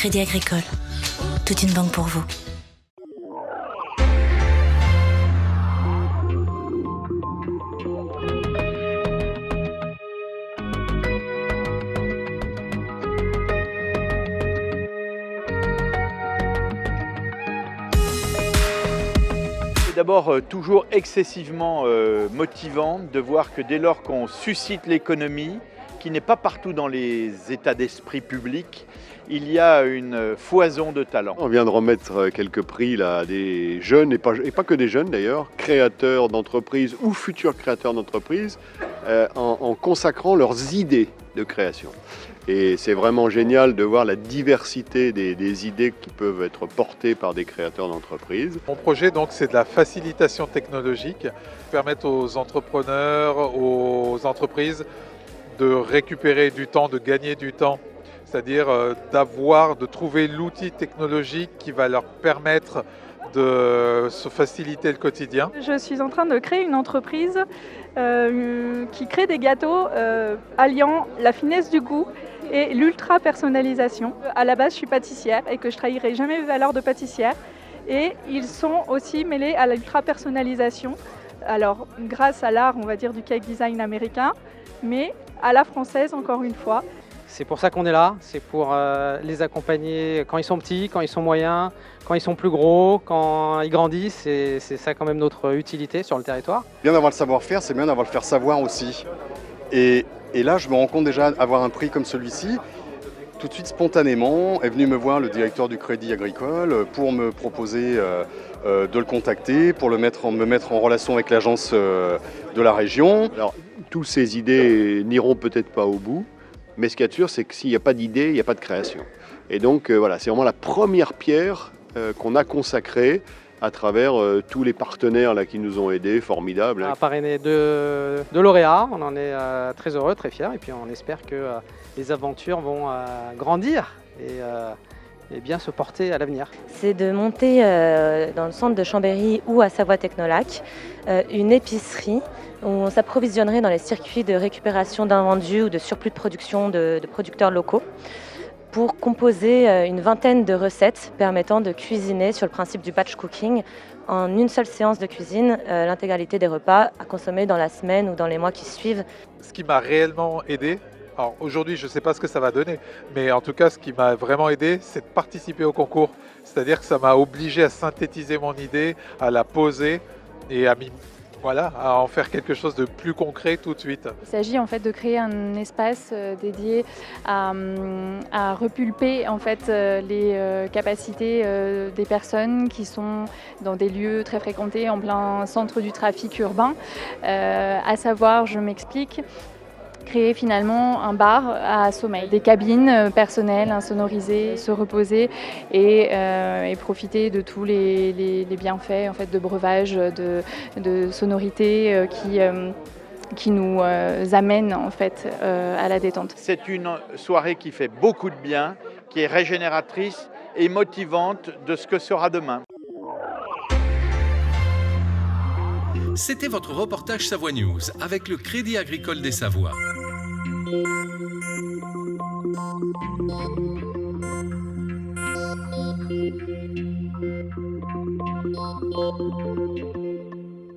Crédit Agricole. Toute une banque pour vous. C'est d'abord toujours excessivement motivant de voir que dès lors qu'on suscite l'économie, qui n'est pas partout dans les états d'esprit publics, il y a une foison de talents. On vient de remettre quelques prix là, à des jeunes, et pas que des jeunes d'ailleurs, créateurs d'entreprises ou futurs créateurs d'entreprises, en consacrant leurs idées de création. Et c'est vraiment génial de voir la diversité des idées qui peuvent être portées par des créateurs d'entreprises. Mon projet, donc, c'est de la facilitation technologique, permettre aux entrepreneurs, aux entreprises de récupérer du temps, de gagner du temps, c'est-à-dire de trouver l'outil technologique qui va leur permettre de se faciliter le quotidien. Je suis en train de créer une entreprise qui crée des gâteaux alliant la finesse du goût et l'ultra personnalisation. À la base, je suis pâtissière et que je trahirai jamais mes valeurs de pâtissière. Et ils sont aussi mêlés à l'ultra personnalisation. Alors, grâce à l'art, on va dire, du cake design américain, mais à la française, encore une fois. C'est pour ça qu'on est là, c'est pour les accompagner quand ils sont petits, quand ils sont moyens, quand ils sont plus gros, quand ils grandissent. C'est ça quand même notre utilité sur le territoire. Bien d'avoir le savoir-faire, c'est bien d'avoir le faire savoir aussi. Et là, je me rends compte déjà avoir un prix comme celui-ci. Tout de suite, spontanément, est venu me voir le directeur du Crédit Agricole pour me proposer de le contacter, pour me mettre en relation avec l'agence de la région. Alors, toutes ces idées n'iront peut-être pas au bout, mais ce qu'il y a de sûr, c'est que s'il n'y a pas d'idée, il n'y a pas de création. Et donc, voilà, c'est vraiment la première pierre qu'on a consacrée à travers tous les partenaires là, qui nous ont aidés, formidables. On a parrainé deux lauréats, on en est très heureux, très fiers, et puis on espère que les aventures vont grandir et bien se porter à l'avenir. C'est de monter dans le centre de Chambéry ou à Savoie Technolac une épicerie où on s'approvisionnerait dans les circuits de récupération d'invendus ou de surplus de production de producteurs locaux, pour composer une vingtaine de recettes permettant de cuisiner sur le principe du batch cooking en une seule séance de cuisine, l'intégralité des repas à consommer dans la semaine ou dans les mois qui suivent. Ce qui m'a réellement aidé, alors aujourd'hui je ne sais pas ce que ça va donner, mais en tout cas ce qui m'a vraiment aidé, c'est de participer au concours. C'est-à-dire que ça m'a obligé à synthétiser mon idée, à la poser et à en faire quelque chose de plus concret tout de suite. Il s'agit en fait de créer un espace dédié à repulper en fait les capacités des personnes qui sont dans des lieux très fréquentés en plein centre du trafic urbain. À savoir, je m'explique, créer finalement un bar à sommeil, des cabines personnelles, insonorisées, se reposer et profiter de tous les bienfaits en fait, de breuvage, de sonorité qui nous amènent en fait, à la détente. C'est une soirée qui fait beaucoup de bien, qui est régénératrice et motivante de ce que sera demain. C'était votre reportage Savoie News avec le Crédit Agricole des Savoies.